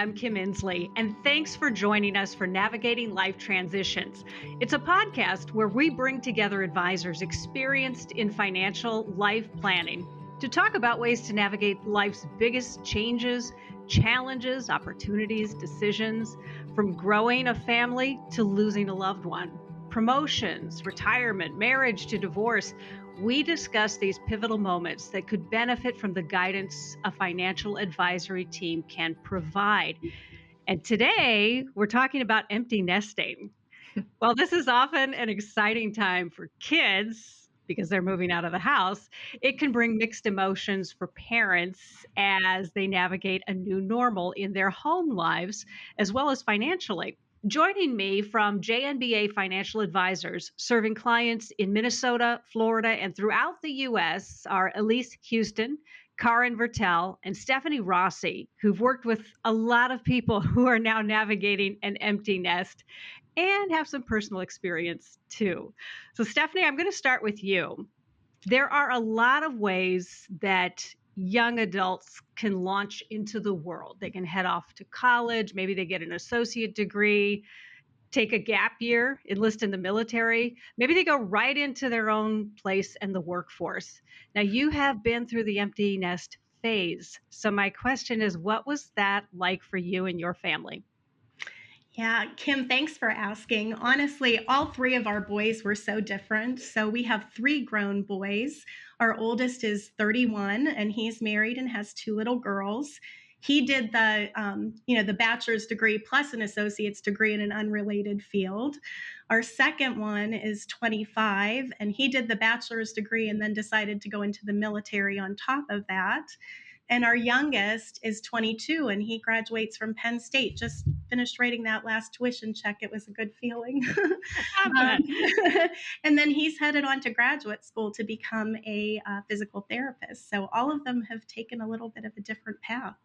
I'm Kim Insley, and thanks for joining us for Navigating Life Transitions. It's a podcast where we bring together advisors experienced in financial life planning to talk about ways to navigate life's biggest changes, challenges, opportunities, decisions, from growing a family to losing a loved one, promotions, retirement, marriage to divorce. We discuss these pivotal moments that could benefit from the guidance a financial advisory team can provide. And today, we're talking about empty nesting. While this is often an exciting time for kids because they're moving out of the house, it can bring mixed emotions for parents as they navigate a new normal in their home lives as well as financially. Joining me from JNBA Financial Advisors, serving clients in Minnesota, Florida, and throughout the U.S., are Elise Houston, Karin Vertel, and Stephanie Rossi, who've worked with a lot of people who are now navigating an empty nest and have some personal experience too. So, Stephanie, I'm going to start with you. There are a lot of ways that young adults can launch into the world. They can head off to college, maybe they get an associate degree, take a gap year, enlist in the military. Maybe they go right into their own place in the workforce. Now, you have been through the empty nest phase. So, my question is, what was that like for you and your family? Yeah, Kim, thanks for asking. Honestly, all three of our boys were so different. So we have three grown boys. Our oldest is 31 and he's married and has two little girls. He did the bachelor's degree plus an associate's degree in an unrelated field. Our second one is 25 and he did the bachelor's degree and then decided to go into the military on top of that. And our youngest is 22 and he graduates from Penn State. Just finished writing that last tuition check. It was a good feeling. um, and then he's headed on to graduate school to become a physical therapist. So all of them have taken a little bit of a different path.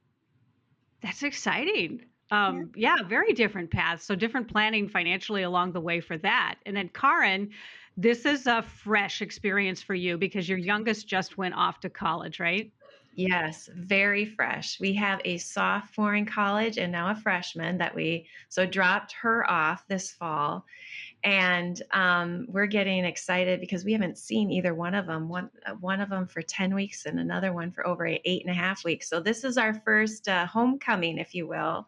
That's exciting. Yeah. Yeah, very different paths. So different planning financially along the way for that. And then Karin, this is a fresh experience for you because your youngest just went off to college, right? Yes, very fresh. We have a sophomore in college and now a freshman that we so dropped her off this fall, and we're getting excited because we haven't seen either one of them. One of them for 10 weeks and another one for over 8.5 weeks. So this is our first homecoming, if you will,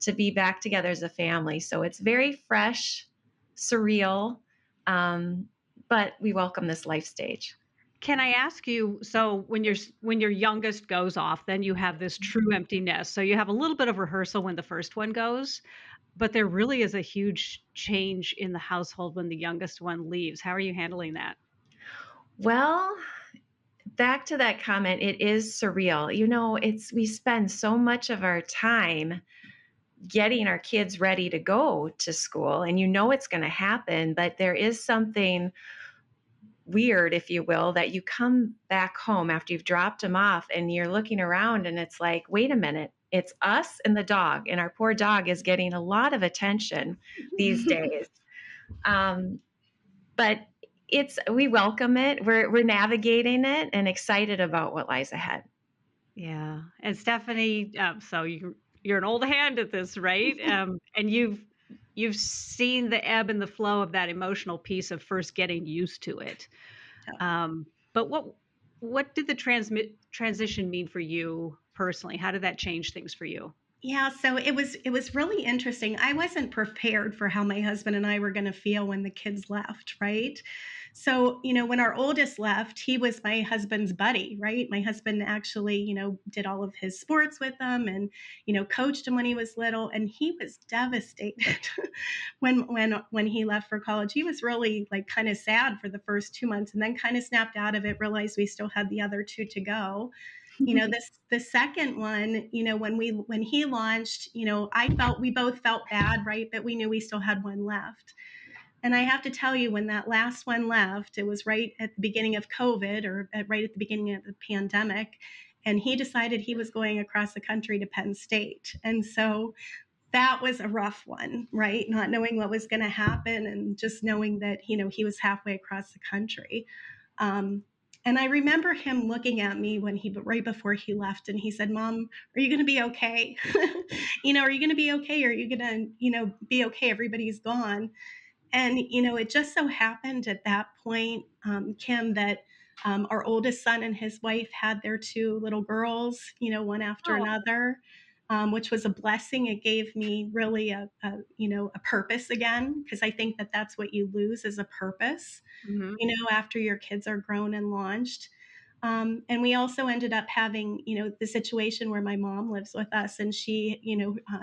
to be back together as a family. So it's very fresh, surreal, but we welcome this life stage. Can I ask you, so when your youngest goes off, then you have this true empty nest. So you have a little bit of rehearsal when the first one goes, but there really is a huge change in the household when the youngest one leaves. How are you handling that? Well, back to that comment, it is surreal. We spend so much of our time getting our kids ready to go to school, and it's going to happen, but there is something weird, if you will, that you come back home after you've dropped them off and you're looking around and it's like, wait a minute, it's us and the dog, and our poor dog is getting a lot of attention these days. Um, but we welcome it. We're navigating it and excited about what lies ahead. Yeah. And Stephanie, so you're an old hand at this, right? And you've seen the ebb and the flow of that emotional piece of first getting used to it. But what did the transition mean for you personally? How did that change things for you? Yeah, so it was really interesting. I wasn't prepared for how my husband and I were going to feel when the kids left, right? So, when our oldest left, he was my husband's buddy, right? My husband actually, did all of his sports with him and, coached him when he was little, and he was devastated when he left for college. He was really like kind of sad for the first 2 months and then kind of snapped out of it, realized we still had the other two to go. This the second one, when he launched, we both felt bad, right? But we knew we still had one left. And I have to tell you, when that last one left, it was right at the beginning of COVID, or right at the beginning of the pandemic. And he decided he was going across the country to Penn State. And so that was a rough one, right? Not knowing what was going to happen and just knowing that, he was halfway across the country. Um, And I remember him looking at me right before he left, and he said, "Mom, are you going to be okay? Are you going to be okay? Are you going to, be okay? Everybody's gone." And, it just so happened at that point, Kim, that our oldest son and his wife had their two little girls, one after Oh. another, which was a blessing. It gave me really a purpose again, because I think that that's what you lose is a purpose, Mhm. after your kids are grown and launched. And we also ended up having, the situation where my mom lives with us, and she,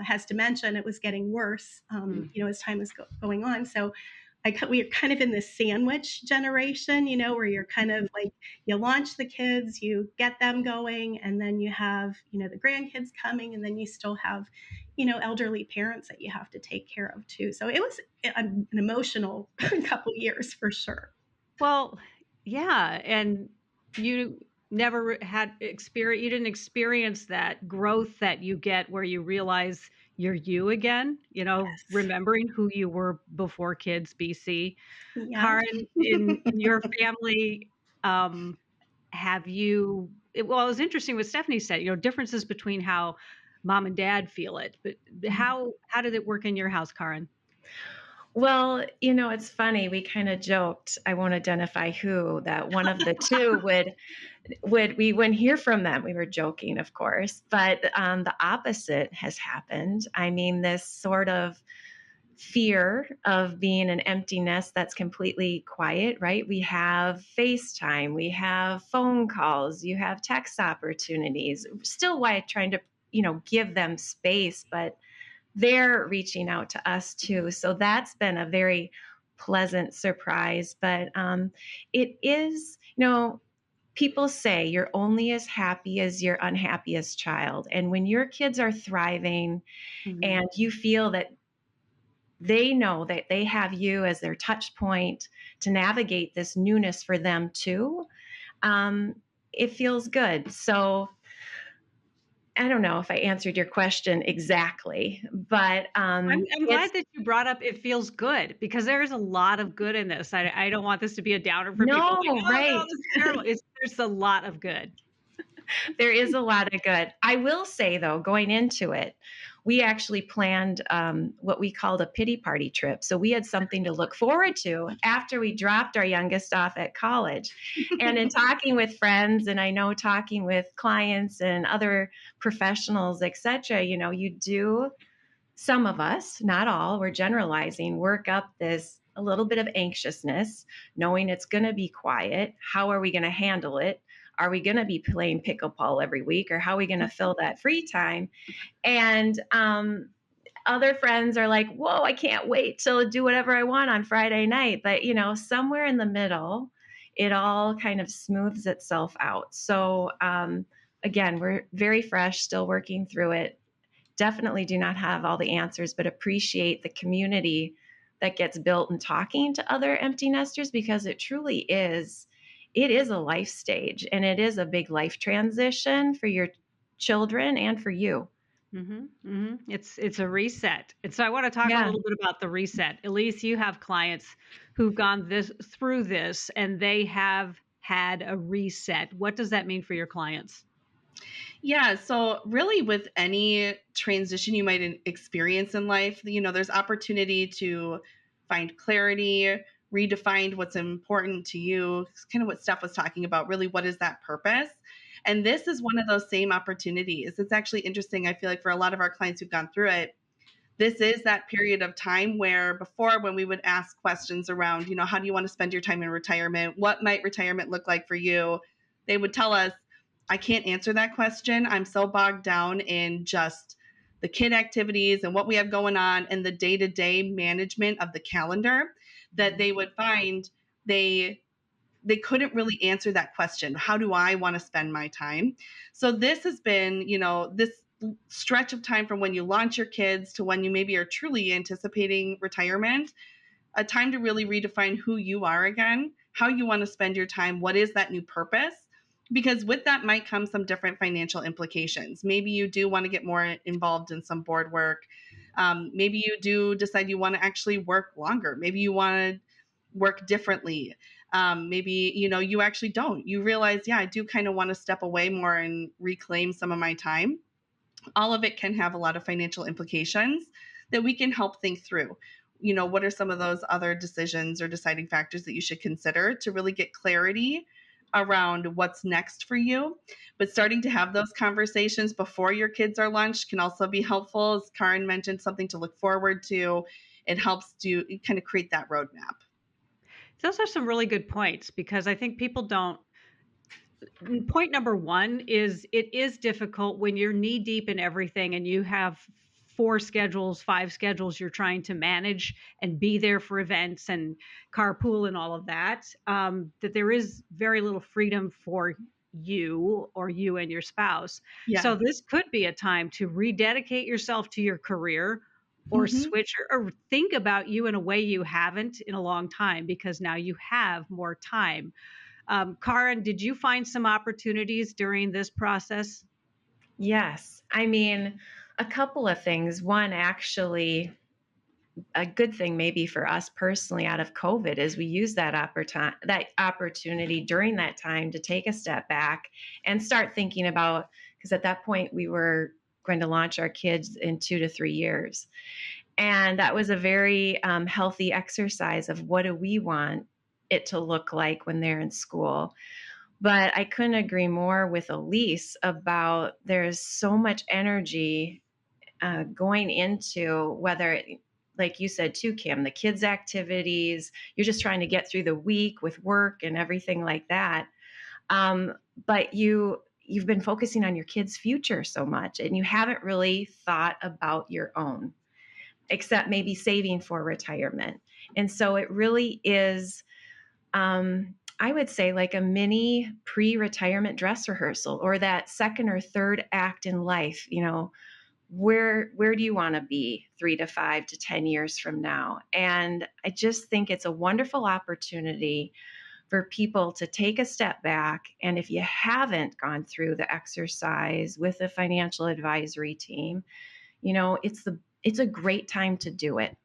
has dementia, and it was getting worse, Mm. as time was going on. So we are kind of in this sandwich generation, where you're kind of like, you launch the kids, you get them going, and then you have, the grandkids coming, and then you still have, elderly parents that you have to take care of too. So it was an emotional couple years for sure. Well, yeah, and you never had experience. You didn't experience that growth that you get where you realize you're you again, Yes. remembering who you were before kids, BC. Yeah. Karen, in your family, um, well, it was interesting what Stephanie said, differences between how mom and dad feel it, but how did it work in your house, Karen? Well, it's funny. We kind of joked, I won't identify who, that one of the two we wouldn't hear from them. We were joking, of course, but the opposite has happened. I mean, this sort of fear of being an empty nest that's completely quiet, right? We have FaceTime, we have phone calls, you have text opportunities. Still, why trying to, give them space, but they're reaching out to us too. So that's been a very pleasant surprise. But it is, people say you're only as happy as your unhappiest child. And when your kids are thriving Mhm. and you feel that they know that they have you as their touch point to navigate this newness for them too, um, it feels good. So I don't know if I answered your question exactly, but I'm it's glad that you brought up "It feels good" because there is a lot of good in this. I don't want this to be a downer for people like, no, "Oh, no, right. this is terrible." There's a lot of good. There is a lot of good. I will say, though, going into it, we actually planned what we called a pity party trip. So we had something to look forward to after we dropped our youngest off at college. And in talking with friends, and I know talking with clients and other professionals, et cetera, you do, some of us, not all, we're generalizing, work up this a little bit of anxiousness, knowing it's going to be quiet. How are we going to handle it? Are we going to be playing pickleball every week, or how are we going to fill that free time? And other friends are like, whoa, I can't wait to do whatever I want on Friday night. But, somewhere in the middle, it all kind of smooths itself out. So, again, we're very fresh, still working through it. Definitely do not have all the answers, but appreciate the community that gets built in talking to other empty nesters, because it is a life stage, and it is a big life transition for your children and for you. Mhm, mhm. It's a reset, and so I wanna talk a Yeah. little bit about the reset. Elise, you have clients who've gone through this, and they have had a reset. What does that mean for your clients? Yeah, so really with any transition you might experience in life, there's opportunity to find clarity, redefine what's important to you. It's kind of what Steph was talking about, really what is that purpose? And this is one of those same opportunities. It's actually interesting. I feel like for a lot of our clients who've gone through it, this is that period of time where before, when we would ask questions around, how do you want to spend your time in retirement? What might retirement look like for you? They would tell us, I can't answer that question. I'm so bogged down in just the kid activities and what we have going on and the day-to-day management of the calendar that they would find they couldn't really answer that question. How do I want to spend my time? So this has been, this stretch of time from when you launch your kids to when you maybe are truly anticipating retirement, a time to really redefine who you are again, how you want to spend your time, what is that new purpose? Because with that might come some different financial implications. Maybe you do want to get more involved in some board work. Maybe you do decide you want to actually work longer. Maybe you want to work differently. Maybe, you actually don't. You realize, yeah, I do kind of want to step away more and reclaim some of my time. All of it can have a lot of financial implications that we can help think through. What are some of those other decisions or deciding factors that you should consider to really get clarity around what's next for you? But starting to have those conversations before your kids are launched can also be helpful. As Karen mentioned, something to look forward to. It helps to kind of create that roadmap. Those are some really good points because I think people don't. Point number one is it is difficult when you're knee deep in everything and you have four schedules, five schedules you're trying to manage and be there for events and carpool and all of that, that there is very little freedom for you or you and your spouse. Yeah. So this could be a time to rededicate yourself to your career or Mhm. switch or think about you in a way you haven't in a long time because now you have more time. Karen, did you find some opportunities during this process? Yes. I mean, a couple of things. One, actually, a good thing maybe for us personally out of COVID is we use that opportunity during that time to take a step back and start thinking about, because at that point we were going to launch our kids in 2 to 3 years. And that was a very healthy exercise of what do we want it to look like when they're in school. But I couldn't agree more with Elise about there's so much energy going into whether, like you said too, Kim, the kids' activities, you're just trying to get through the week with work and everything like that. Um, but you've been focusing on your kids' future so much, and you haven't really thought about your own, except maybe saving for retirement. And so it really is. I would say like a mini pre-retirement dress rehearsal or that second or third act in life, where do you want to be 3 to 5 to 10 years from now? And I just think it's a wonderful opportunity for people to take a step back. And if you haven't gone through the exercise with a financial advisory team, it's a great time to do it.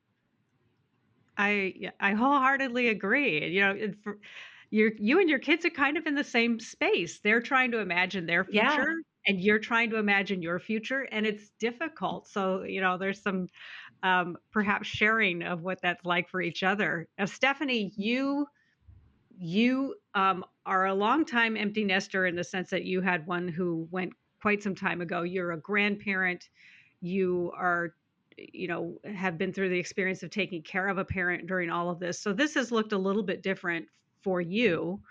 I wholeheartedly agree. You and your kids are kind of in the same space. They're trying to imagine their Yeah. future, and you're trying to imagine your future, and it's difficult. So there's some perhaps sharing of what that's like for each other. Stephanie, you are a longtime empty nester in the sense that you had one who went quite some time ago. You're a grandparent. You are, have been through the experience of taking care of a parent during all of this. So this has looked a little bit different for you.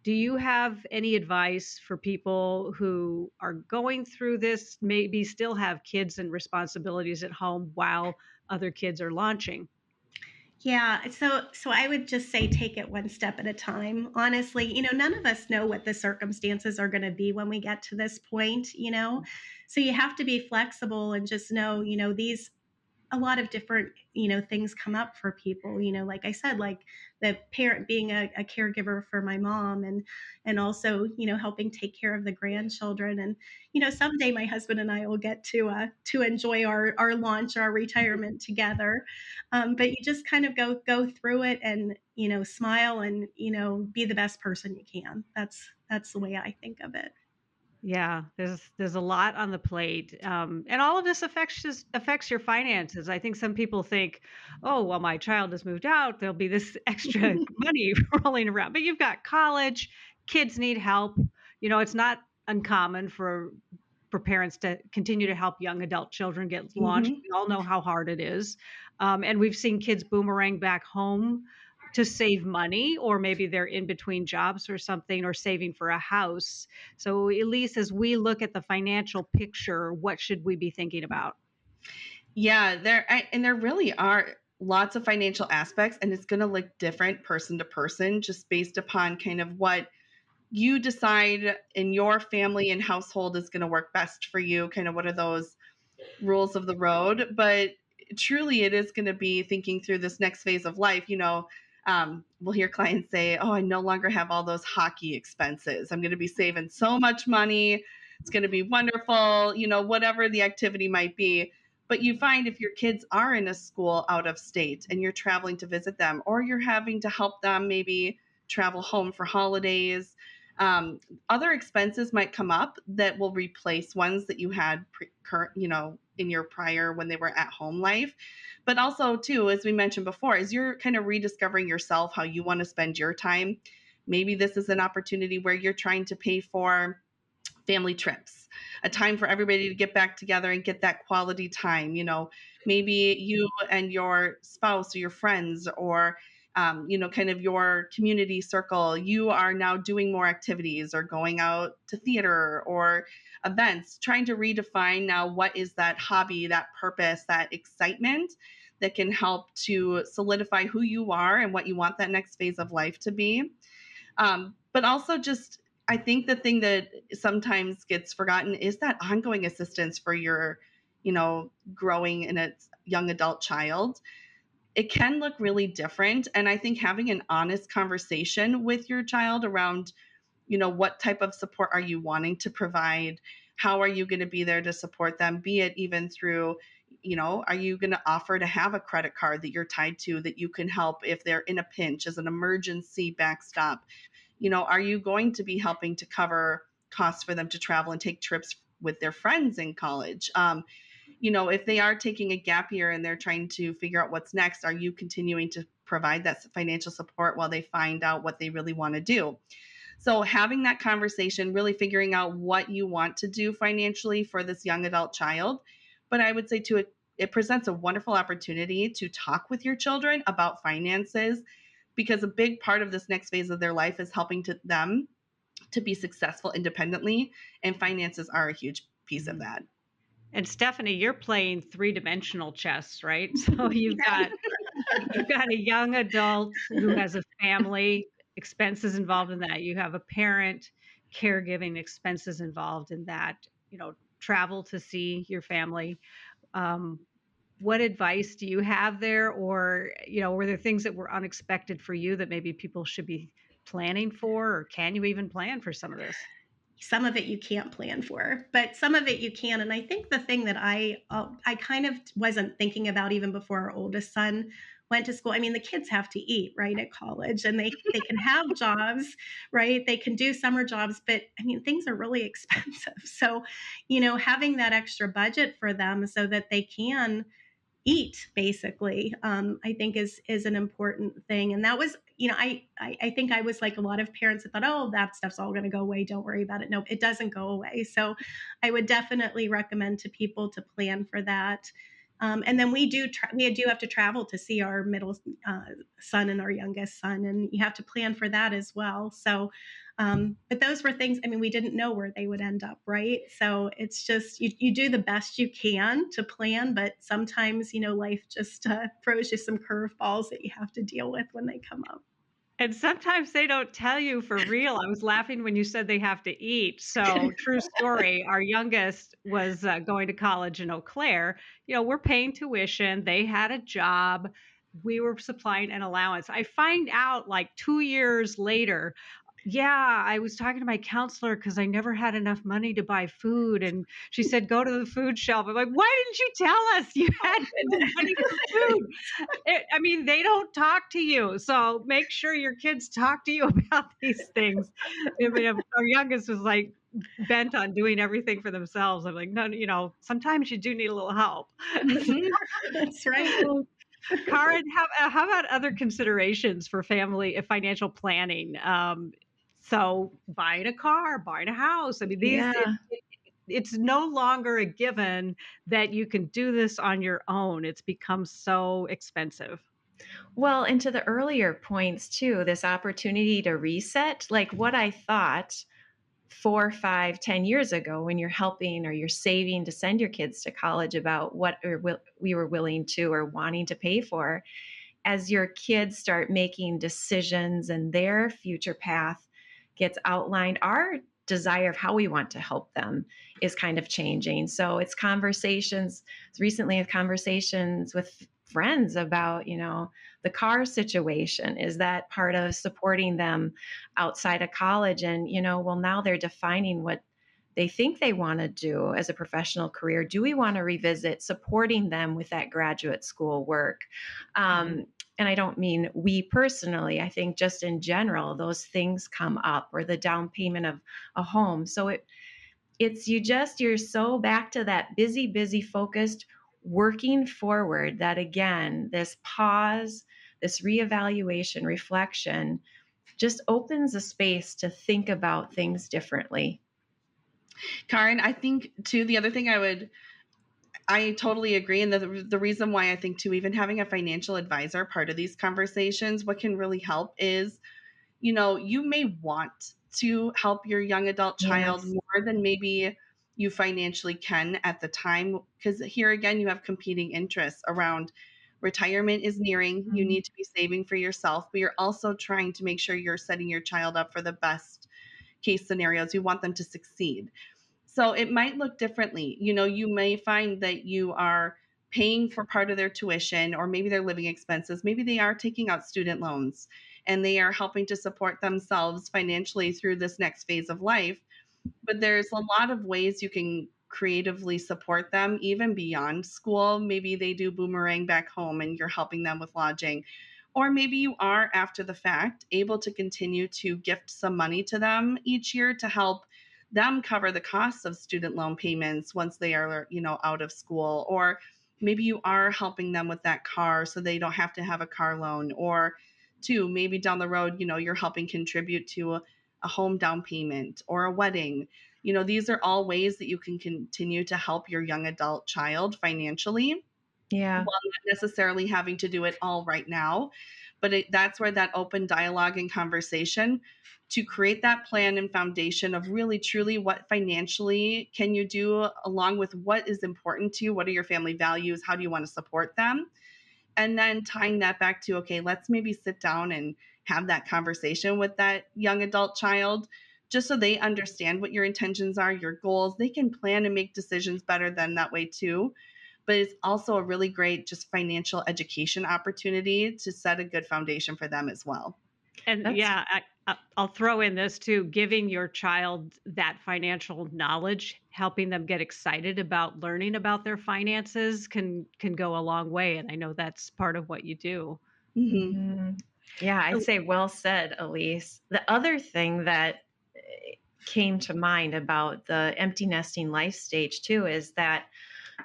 Do you have any advice for people who are going through this, maybe still have kids and responsibilities at home while other kids are launching? Yeah, so I would just say take it one step at a time. Honestly, none of us know what the circumstances are going to be when we get to this point. So you have to be flexible and just know, these a lot of different things come up for people, like I said, like the parent being a caregiver for my mom, and also helping take care of the grandchildren, and someday my husband and I will get to enjoy our launch, our retirement together. But you just kind of go through it and smile and be the best person you can. That's the way I think of it. Yeah, there's a lot on the plate, and all of this affects your finances. I think some people think, "Oh, well, my child has moved out. There'll be this extra money rolling around." But you've got college, kids need help. It's not uncommon for parents to continue to help young adult children get launched. Mhm. We all know how hard it is, and we've seen kids boomerang back home to save money, or maybe they're in between jobs or something, or saving for a house. So, Elise, as we look at the financial picture, what should we be thinking about? Yeah, there really are lots of financial aspects, and it's going to look different person to person just based upon kind of what you decide in your family and household is going to work best for you, kind of what are those rules of the road. But truly, it is going to be thinking through this next phase of life. We'll hear clients say, "Oh, I no longer have all those hockey expenses. I'm going to be saving so much money. It's going to be wonderful," whatever the activity might be. But you find if your kids are in a school out of state and you're traveling to visit them, or you're having to help them maybe travel home for holidays. Other expenses might come up that will replace ones that you had in your prior when they were at home life. But also, too, as we mentioned before, as you're kind of rediscovering yourself, how you want to spend your time, maybe this is an opportunity where you're trying to pay for family trips, a time for everybody to get back together and get that quality time. Maybe you and your spouse or your friends or kind of your community circle, you are now doing more activities or going out to theater or events, trying to redefine now what is that hobby, that purpose, that excitement that can help to solidify who you are and what you want that next phase of life to be. But also just, I think the thing that sometimes gets forgotten is that ongoing assistance for your, growing in a young adult child. It can look really different. And I think having an honest conversation with your child around, what type of support are you wanting to provide? How are you going to be there to support them? Be it even through, are you going to offer to have a credit card that you're tied to that you can help if they're in a pinch as an emergency backstop? Are you going to be helping to cover costs for them to travel and take trips with their friends in college? If they are taking a gap year and they're trying to figure out what's next, are you continuing to provide that financial support while they find out what they really want to do? So having that conversation, really figuring out what you want to do financially for this young adult child. But I would say too, it presents a wonderful opportunity to talk with your children about finances, because a big part of this next phase of their life is helping them to be successful independently, and finances are a huge piece of that. And Stephanie, you're playing three-dimensional chess, right? So you've got a young adult who has a family, expenses involved in that. You have a parent, caregiving expenses involved in that, travel to see your family. What advice do you have there? Or, were there things that were unexpected for you that maybe people should be planning for? Or can you even plan for some of this? Some of it you can't plan for, but some of it you can. And I think the thing that I kind of wasn't thinking about even before our oldest son went to school. I mean, the kids have to eat, right, at college, and they can have jobs, right? They can do summer jobs, but I mean, things are really expensive. So, having that extra budget for them so that they can eat basically, I think is an important thing. And that was, I think I was like a lot of parents that thought, oh, that stuff's all going to go away, don't worry about it. No, it doesn't go away. So I would definitely recommend to people to plan for that. And then we do have to travel to see our middle son and our youngest son, and you have to plan for that as well. So but those were things, I mean, we didn't know where they would end up, right? So it's just, you do the best you can to plan, but sometimes, life just throws you some curveballs that you have to deal with when they come up. And sometimes they don't tell you for real. I was laughing when you said they have to eat. So, true story. Our youngest was going to college in Eau Claire. We're paying tuition. They had a job. We were supplying an allowance. I find out like 2 years later, yeah, I was talking to my counselor because I never had enough money to buy food. And she said, go to the food shelf. I'm like, why didn't you tell us you had no money for food? I mean, they don't talk to you. So make sure your kids talk to you about these things. I mean, our youngest was like bent on doing everything for themselves. I'm like, no, sometimes you do need a little help. That's right. Karen, how about other considerations for family financial planning? So buying a car, buying a house. I mean, it's no longer a given that you can do this on your own. It's become so expensive. Well, and to the earlier points too, this opportunity to reset, like what I thought 4, 5, 10 years ago when you're helping or you're saving to send your kids to college about what we were willing to or wanting to pay for, as your kids start making decisions and their future path gets outlined, our desire of how we want to help them is kind of changing. So it's recently conversations with friends about, the car situation. Is that part of supporting them outside of college? And, well, now they're defining what they think they want to do as a professional career. Do we want to revisit supporting them with that graduate school work? and I don't mean we personally, I think just in general, those things come up, or the down payment of a home. So you're so back to that busy focused working forward, that again, this pause, this reevaluation, reflection just opens a space to think about things differently. Karen, I think too, the other thing I totally agree. And the reason why I think too, even having a financial advisor part of these conversations, what can really help is, you may want to help your young adult child Yes. more than maybe you financially can at the time. Because here again, you have competing interests around retirement is nearing. You Mhm. need to be saving for yourself, but you're also trying to make sure you're setting your child up for the best case scenarios. You want them to succeed. So it might look differently. You may find that you are paying for part of their tuition or maybe their living expenses. Maybe they are taking out student loans and they are helping to support themselves financially through this next phase of life. But there's a lot of ways you can creatively support them even beyond school. Maybe they do boomerang back home and you're helping them with lodging. Or maybe you are, after the fact, able to continue to gift some money to them each year to help them cover the costs of student loan payments once they are, out of school. Or maybe you are helping them with that car so they don't have to have a car loan. Or two, maybe down the road, you're helping contribute to a home down payment or a wedding. These are all ways that you can continue to help your young adult child financially Yeah. while not necessarily having to do it all right now. But that's where that open dialogue and conversation to create that plan and foundation of really truly what financially can you do, along with what is important to you, what are your family values, how do you want to support them, and then tying that back to, okay, let's maybe sit down and have that conversation with that young adult child just so they understand what your intentions are, your goals. They can plan and make decisions better than that way too. But it's also a really great just financial education opportunity to set a good foundation for them as well. And That's yeah, I'll throw in this too, giving your child that financial knowledge, helping them get excited about learning about their finances can go a long way, and I know that's part of what you do. Hmm. Mhm. Yeah, I'd So say well said, Elise. The other thing that came to mind about the empty nesting life stage too is that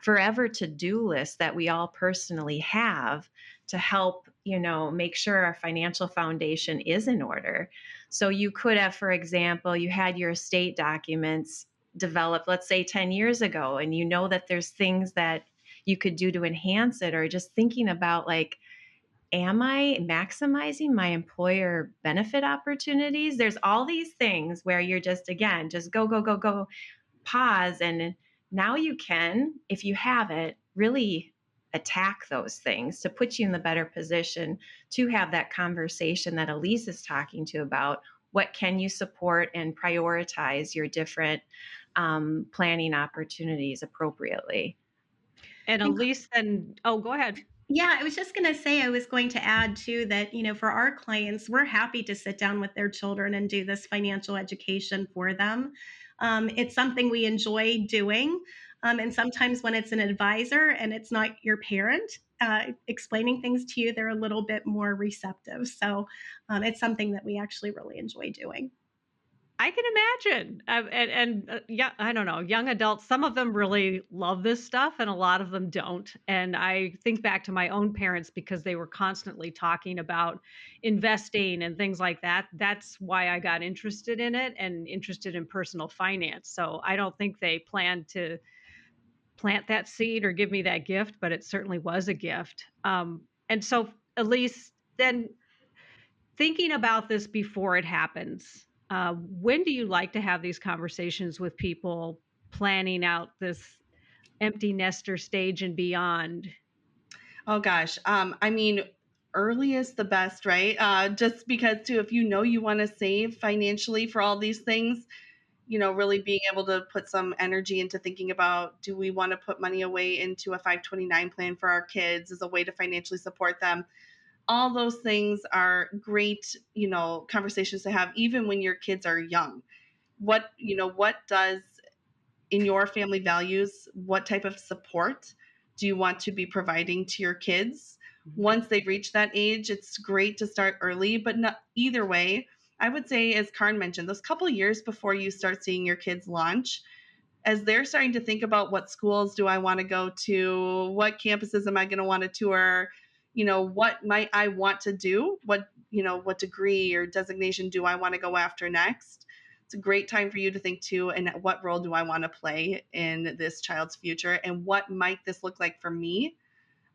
forever to-do list that we all personally have to help, make sure our financial foundation is in order. So you could have, for example, you had your estate documents developed, let's say 10 years ago, and you know that there's things that you could do to enhance it, or just thinking about like, am I maximizing my employer benefit opportunities? There's all these things where you're just, again, just go, pause. And now you can, if you have it, really attack those things to put you in the better position to have that conversation that Elise is talking to about what can you support and prioritize your different planning opportunities appropriately. and And Elise then oh, go ahead. yeah, I was just going to say, I was going to add too that, for our clients, we're happy to sit down with their children and do this financial education for them. It's something we enjoy doing. And sometimes when it's an advisor and it's not your parent explaining things to you, they're a little bit more receptive. So it's something that we actually really enjoy doing. I can imagine. Yeah, I don't know, young adults, some of them really love this stuff and a lot of them don't. And I think back to my own parents because they were constantly talking about investing and things like that. That's why I got interested in it and interested in personal finance. So I don't think they planned to plant that seed or give me that gift, but it certainly was a gift. And so, Elise, then thinking about this before it happens, when do you like to have these conversations with people planning out this empty nester stage and beyond? Oh gosh. I mean, early is the best, right? Just because too, if you know you want to save financially for all these things, really being able to put some energy into thinking about, do we want to put money away into a 529 plan for our kids as a way to financially support them? All those things are great, conversations to have even when your kids are young. What does in your family values, what type of support do you want to be providing to your kids? once they've reached that age, it's great to start early, but not either way. I would say, as Karin mentioned, those couple years before you start seeing your kids launch, as they're starting to think about what schools do I want to go to, what campuses am I going to want to tour, what might I want to do, what degree or designation do I want to go after next. It's a great time for you to think too, and what role do I want to play in this child's future, and what might this look like for me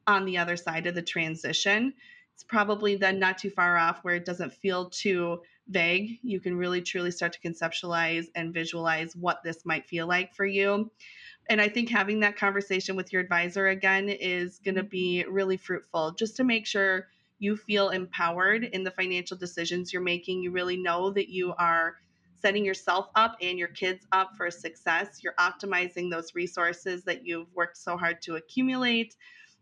on the other side of the transition. It's probably then not too far off where it doesn't feel too vague. You can really truly start to conceptualize and visualize what this might feel like for you. And I think having that conversation with your advisor again is going to be really fruitful, just to make sure you feel empowered in the financial decisions you're making. You really know that you are setting yourself up and your kids up for success. You're optimizing those resources that you've worked so hard to accumulate,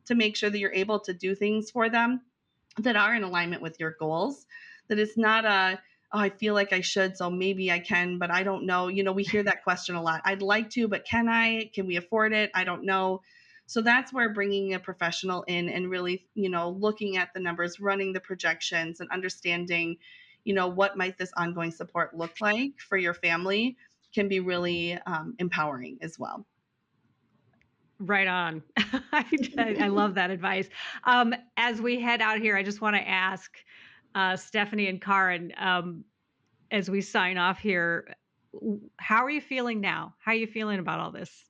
to make sure that you're able to do things for them that are in alignment with your goals, that it's not I feel like I should, so maybe I can, but I don't know. We hear that question a lot. I'd like to, but can we afford it? I don't know. So that's where bringing a professional in and really, looking at the numbers, running the projections, and understanding, what might this ongoing support look like for your family can be really empowering as well. Right on. I love that advice. As we head out here, I just want to ask Stephanie and Karin, as we sign off here, how are you feeling now? How are you feeling about all this?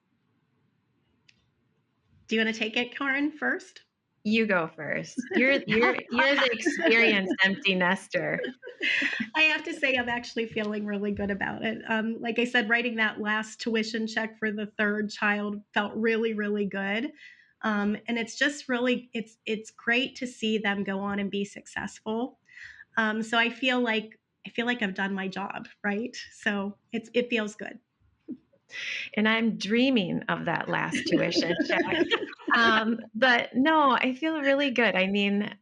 Do you want to take it, Karin, first? You go first. You're the experienced empty nester. I have to say, I'm actually feeling really good about it. Like I said, writing that last tuition check for the third child felt really, really good. And it's just really, it's great to see them go on and be successful. So I feel like I've done my job, right? So it feels good. And I'm dreaming of that last tuition check. But no, I feel really good. I mean,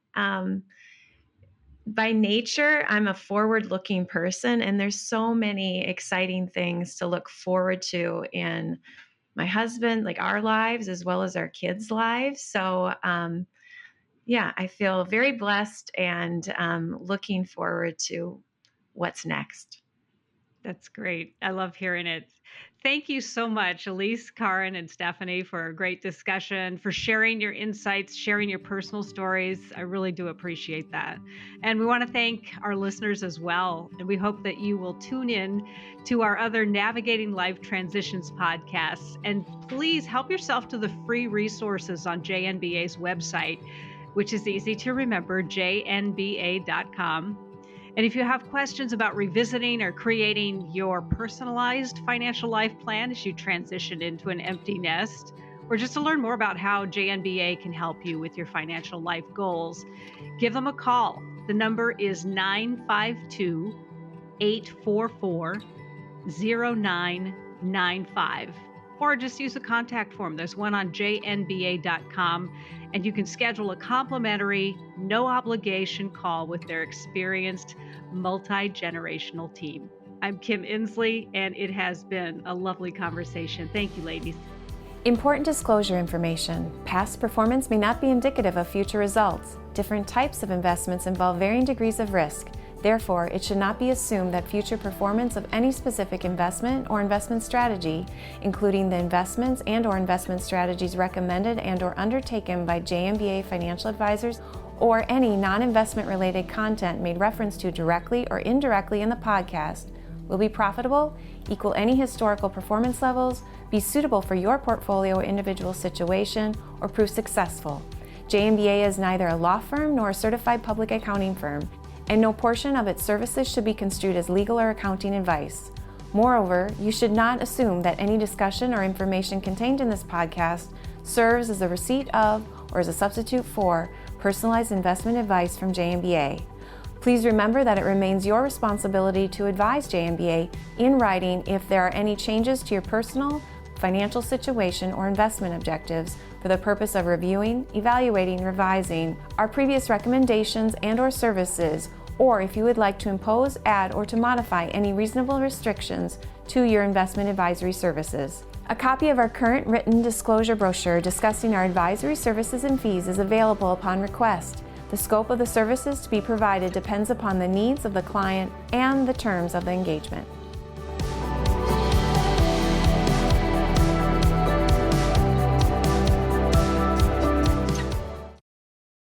by nature, I'm a forward-looking person, and there's so many exciting things to look forward to in my husband, like our lives, as well as our kids' lives. So, yeah, I feel very blessed and looking forward to what's next. That's great. I love hearing it. Thank you so much, Elise, Karin, and Stephanie, for a great discussion, for sharing your insights, sharing your personal stories. I really do appreciate that. And we want to thank our listeners as well. And we hope that you will tune in to our other Navigating Life Transitions podcasts. And please help yourself to the free resources on JNBA's website, which is easy to remember, jnba.com. And if you have questions about revisiting or creating your personalized financial life plan as you transition into an empty nest, or just to learn more about how JNBA can help you with your financial life goals, give them a call. The number is 952-844-0995. Or just use a contact form. There's one on jnba.com, and you can schedule a complimentary, no obligation call with their experienced multi-generational team. I'm Kim Insley, and it has been a lovely conversation. Thank you, ladies. Important disclosure information. Past performance may not be indicative of future results. Different types of investments involve varying degrees of risk. Therefore, it should not be assumed that future performance of any specific investment or investment strategy, including the investments and/or investment strategies recommended and/or undertaken by JNBA financial advisors, or any non-investment related content made reference to directly or indirectly in the podcast, will be profitable, equal any historical performance levels, be suitable for your portfolio or individual situation, or prove successful. JNBA is neither a law firm nor a certified public accounting firm, and no portion of its services should be construed as legal or accounting advice. Moreover, you should not assume that any discussion or information contained in this podcast serves as a receipt of or as a substitute for personalized investment advice from JNBA. Please remember that it remains your responsibility to advise JNBA in writing if there are any changes to your personal, financial situation or investment objectives for the purpose of reviewing, evaluating, revising our previous recommendations and/or services, or if you would like to impose, add, or to modify any reasonable restrictions to your investment advisory services. A copy of our current written disclosure brochure discussing our advisory services and fees is available upon request. The scope of the services to be provided depends upon the needs of the client and the terms of the engagement.